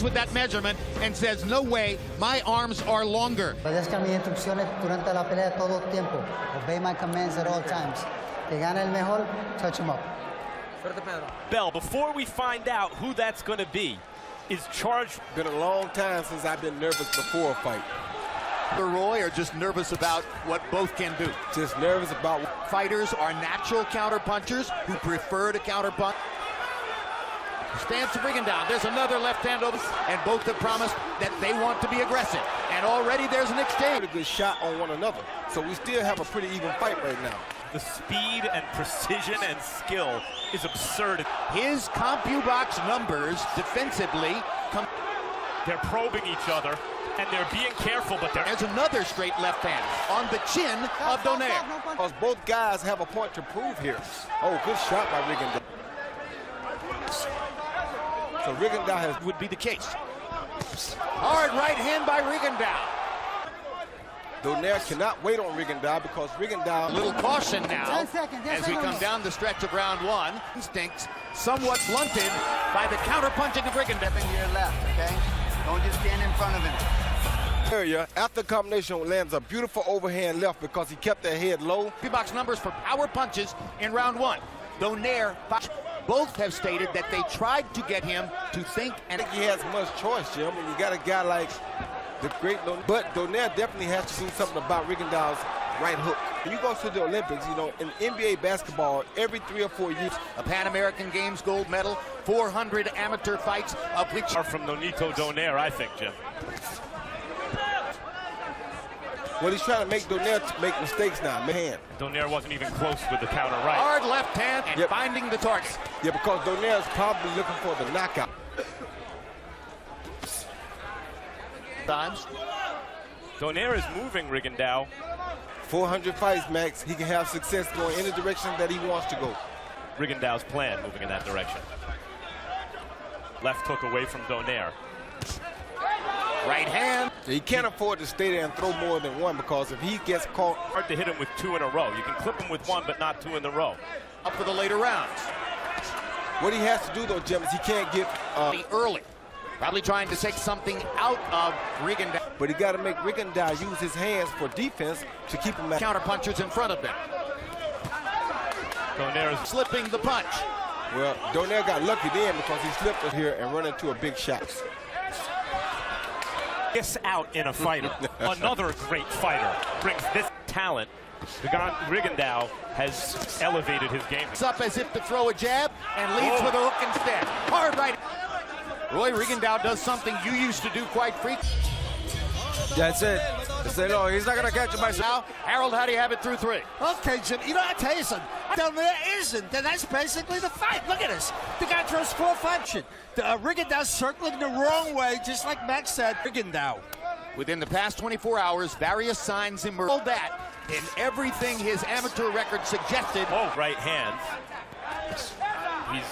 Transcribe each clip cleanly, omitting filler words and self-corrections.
with that measurement and says, no way, my arms are longer. Obedezcan mis instrucciones durante la pelea todo el tiempo. Obey my commands at all times. Que gane el mejor, touch him up. Bell, before we find out who that's going to be, is charged. Been a long time since I've been nervous before a fight. Roy are just nervous about what both can do. Just nervous about. Fighters are natural counterpunchers who prefer to counterpunch. Stands to Rigondiaux. There's another left hand over, and both have promised that they want to be aggressive. And already there's an exchange. A good shot on one another. So we still have a pretty even fight right now. The speed and precision and skill is absurd. His CompuBox numbers defensively come. They're probing each other, and they're being careful, but there's another straight left hand on the chin of Donaire. Because both guys have a point to prove here. Oh, good shot by Rigondiaux. So Rigondiaux would be the case. Hard right hand by Rigondiaux. Donaire cannot wait on Rigondiaux because Rigondiaux. A little caution now as we come down the stretch of round one. Instincts somewhat blunted by the counterpunching of Rigondiaux. To your left, okay? Don't just stand in front of him. Area after the combination lands a beautiful overhand left because he kept that head low. CompuBox numbers for power punches in round one. Donaire, both have stated that they tried to get him to think. And I think he has much choice, Jim. When you got a guy like the great Donaire. But Donaire definitely has to do something about Rigondiaux's right hook. When you go to the Olympics, you know, in NBA basketball, every 3 or 4 years. A Pan American Games gold medal, 400 amateur fights, of which are from Nonito Donaire, I think, Jim. Well, he's trying to make Donaire make mistakes now, man. Donaire wasn't even close with the counter right. Hard left hand and finding the target. Yeah, because Donaire is probably looking for the knockout. Times. Donaire is moving Rigondiaux. 400 fights, Max. He can have success going in the direction that he wants to go. Rigondiaux's plan moving in that direction. Left hook away from Donaire. Right hand. He can't afford to stay there and throw more than one because if he gets caught. Hard to hit him with 2 in a row. You can clip him with 1, but not 2 in a row. Up for the later rounds. What he has to do, though, Jim, is he can't get early. Probably trying to take something out of Rigondiaux. But he got to make Rigondiaux use his hands for defense to keep him at counterpunchers in front of them. Donaire is slipping the punch. Well, Donaire got lucky then because he slipped it here and run into a big shot. This out in a fighter. Another great fighter brings this talent. Rigondiaux has elevated his game. It's up as if to throw a jab and leads with a hook instead. Hard right. Roy, Rigondiaux does something you used to do quite frequently. That's it. No, he's not going to catch him by now. Harold, how do you have it through 3? Okay, Jim, you know, I tell you something. There isn't, and that's basically the fight. Look at this. The guy throws 4 punches. Rigondiaux circling the wrong way, just like Max said. Rigondiaux. Within the past 24 hours, various signs emerged. All that in everything his amateur record suggested. Oh, right hands.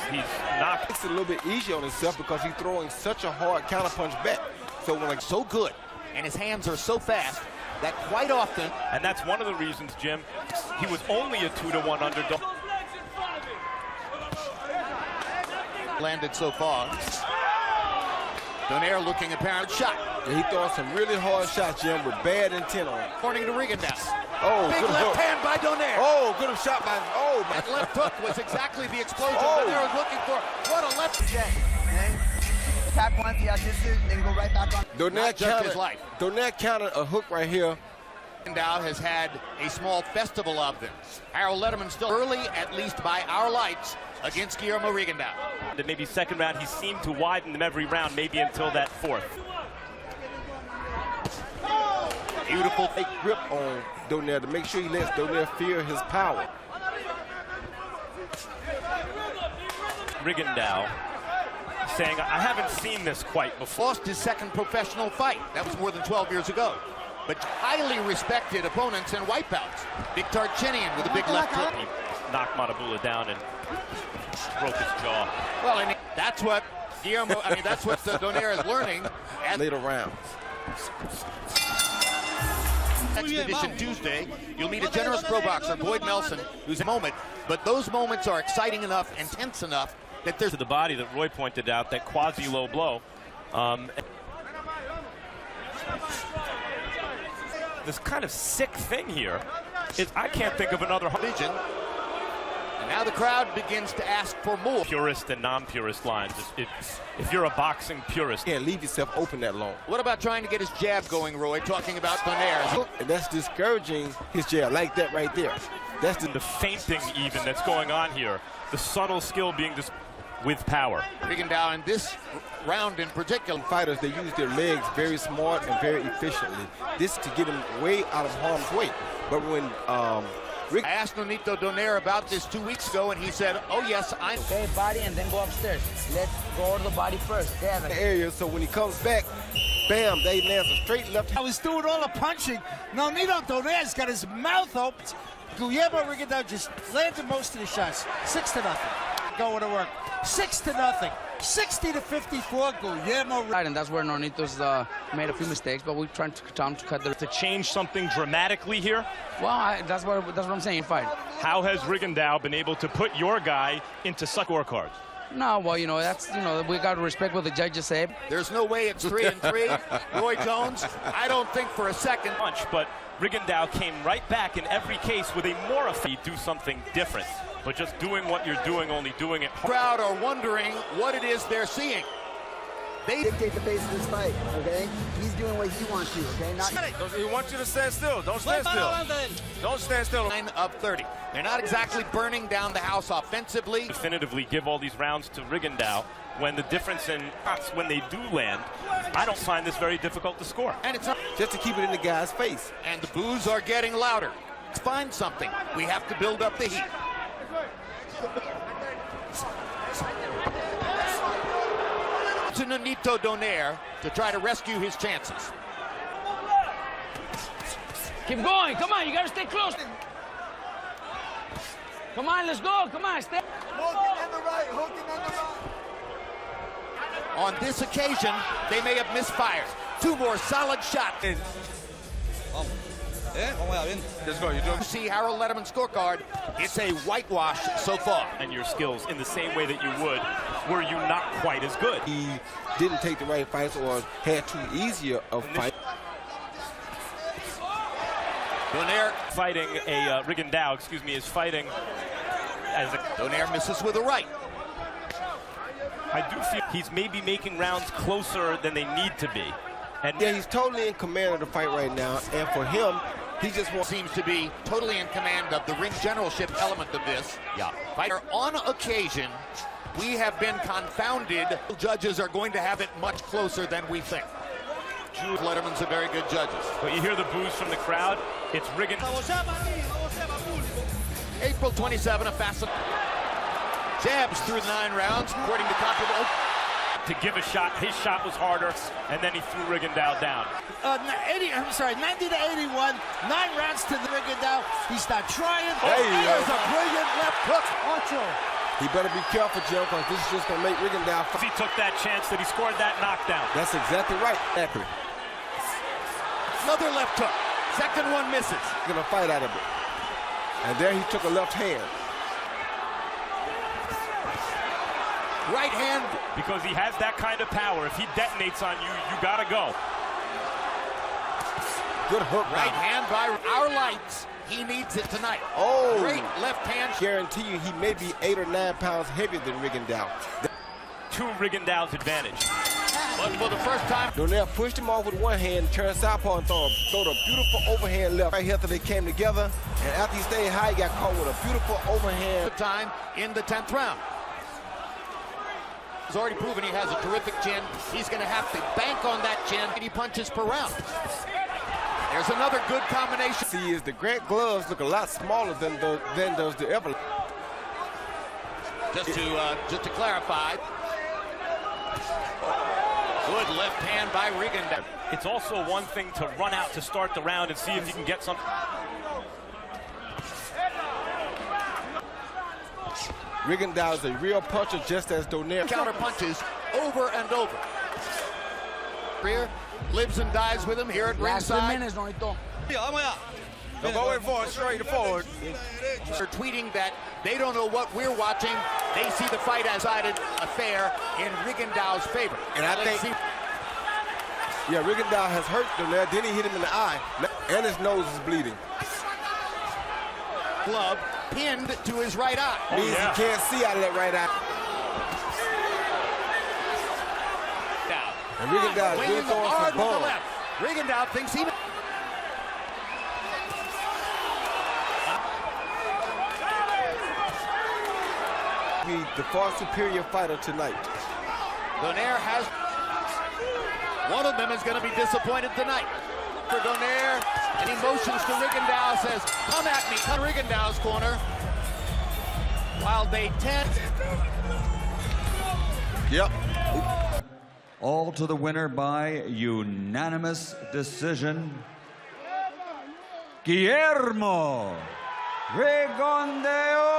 He's knocked. It's a little bit easier on himself because he's throwing such a hard counterpunch back. So when like so good, and his hands are so fast that quite often. And that's one of the reasons, Jim, he was only a 2-to-1 underdog. Landed so far. Donaire looking apparent shot. Yeah, he throwing some really hard shots, Jim, with bad intent on it. According to Rigondiaux. Oh, big good left hook. hand by Donaire. Oh, good shot by. Oh, that left hook was exactly the explosion Donaire was looking for. What a left jab. Attack once, he assisted, then go right back on. Donaire countered a hook right here. Rigondiaux has had a small festival of them. Harold Letterman still early, at least by our lights, against Guillermo Rigondiaux. The maybe second round, he seemed to widen them every round, maybe until that 4th. Beautiful fake grip on Donaire to make sure he lets Donaire feel his power. Rigondiaux saying, I haven't seen this quite before. Lost his second professional fight. That was more than 12 years ago. But highly respected opponents and wipeouts. Big Tarchinian with a big left hook. He knocked Matabula down and broke his jaw. Well, I mean, that's what Guillermo, that's what Donaire is learning. At later rounds. Expedition Tuesday, you'll meet a generous pro boxer, Boyd Nelson, who's a moment, but those moments are exciting enough and tense enough that there's to the body that Roy pointed out, that quasi-low blow. This kind of sick thing here is I can't think of another Legion. And now the crowd begins to ask for more. Purist and non-purist lines. If you're a boxing purist, You can't leave yourself open that long. What about trying to get his jab going, Roy? Talking about Donaire. And that's discouraging his jab, like that right there. That's the feinting even that's going on here, the subtle skill being just with power. Rigondiaux in this round in particular. Fighters, they use their legs very smart and very efficiently. This is to get them way out of harm's way. But when I asked Nonito Donaire about this 2 weeks ago, and he said, oh, yes, I'm... Okay, body, and then go upstairs. Let's go to the body first. area, so when he comes back, bam, they land a straight left. I was doing all the punching. Nonito Donaire's got his mouth open. Guillermo Rigondiaux just landed most of the shots. 6-0. Going to work. 6-0. 60-54, Guillermo. Right, and that's where Nonito's made a few mistakes, but we're trying to cut the... To change something dramatically here, Well, that's what I'm saying, fight. how has Rigondiaux been able to put your guy into scorecards? No, well, that's, we got to respect what the judges say. There's no way it's 3-3. Roy Jones, I don't think for a second. Punch, but Rigondiaux came right back in every case with a more do something different. But just doing what you're doing, only doing it hard. Crowd are wondering what it is they're seeing. They Dictate the pace of this fight, okay? He's doing what he wants to, okay? Not He wants you to stand still. Don't stand still. Don't stand still. 9 of 30. They're not exactly burning down the house offensively. Definitively give all these rounds to Rigondiaux when the difference in shots when they do land, I don't find this very difficult to score. And it's not, Just to keep it in the guy's face. and the boos are getting louder. Let's find something. We have to build up the heat. To Nonito Donaire to try to rescue his chances. Keep going. Come on, you got to stay close. Come on, let's go. Come on, stay. On this occasion, they may have misfired. 2 more solid shots. Let's go. You doing? See Harold Letterman's scorecard. It's a whitewash so far. And your skills in the same way that you would were you not quite as good. He didn't take the right fights or had too easier of fight. Donaire Fighting a Rigondiaux, is fighting as a... Donaire misses with a right. I do feel he's maybe making rounds closer than they need to be. And Yeah, he's totally in command of the fight right now, and for him, he just wants... Seems to be totally in command of the ring generalship element of this. Yeah. Fighter, on occasion, we have been confounded. Judges are going to have it much closer than we think. Jude Letterman's a very good judge. but you hear the boos from the crowd. It's Rigondiaux. April 27, a fast jabs through 9 rounds, according to comparable. To give a shot, his shot was harder, and then he threw Rigondiaux down. 90 to 81. 9 rounds to the Rigondiaux. He's not trying. There's a brilliant left hook. He better be careful, Jim, because this is just going to make Rigondiaux He took that chance that he scored that knockdown. That's exactly right. Exactly. Another left hook. Second one misses. He's going to fight out of it. And there he took a left hand. Right hand. Because he has that kind of power. If he detonates on you, you gotta go. Good hook. Right hand by our lights. He needs it tonight. Oh. Great left hand. Guarantee you he may be 8 or 9 pounds heavier than Rigondiaux. To Rigondiaux's advantage. But for the first time, Donaire pushed him off with one hand, turned southpaw and throwed a beautiful overhand left. Right here after they came together, and after he stayed high, he got caught with a beautiful overhand. time in the 10th round. He's already proven he has a terrific chin. He's going to have to bank on that chin. 80 punches per round. There's another good combination. See, is the Grant gloves look a lot smaller than does the Evelyn. Just to clarify. Good left hand by Rigondiaux. It's also one thing to run out to start the round and see if you can get something. Rigondiaux is a real puncher, just as Donaire. Counter punches over and over. Greer lives and dies with him here at Last 3 ringside. minutes, Nonito. Don't go in forward, straight forward. They're tweeting that they don't know what we're watching. They see the fight as a decided affair in Rigondiaux's favor. And I Let's think see. Yeah, Rigondiaux has hurt Donaire. Then he hit him in the eye, and his nose is bleeding. Glove pinned to his right eye. Means he can't see out of that right eye. And Rigondiaux is really throwing hard some with the bombs. left. Rigondiaux thinks he... Be the far superior fighter tonight. Donaire has... One of them is going to be disappointed tonight. For Donaire, and he motions to Rigondiaux, says, come at me. Come Rigondiaux's corner. While they tend... Yep. All to the winner by unanimous decision, Guillermo Rigondiaux.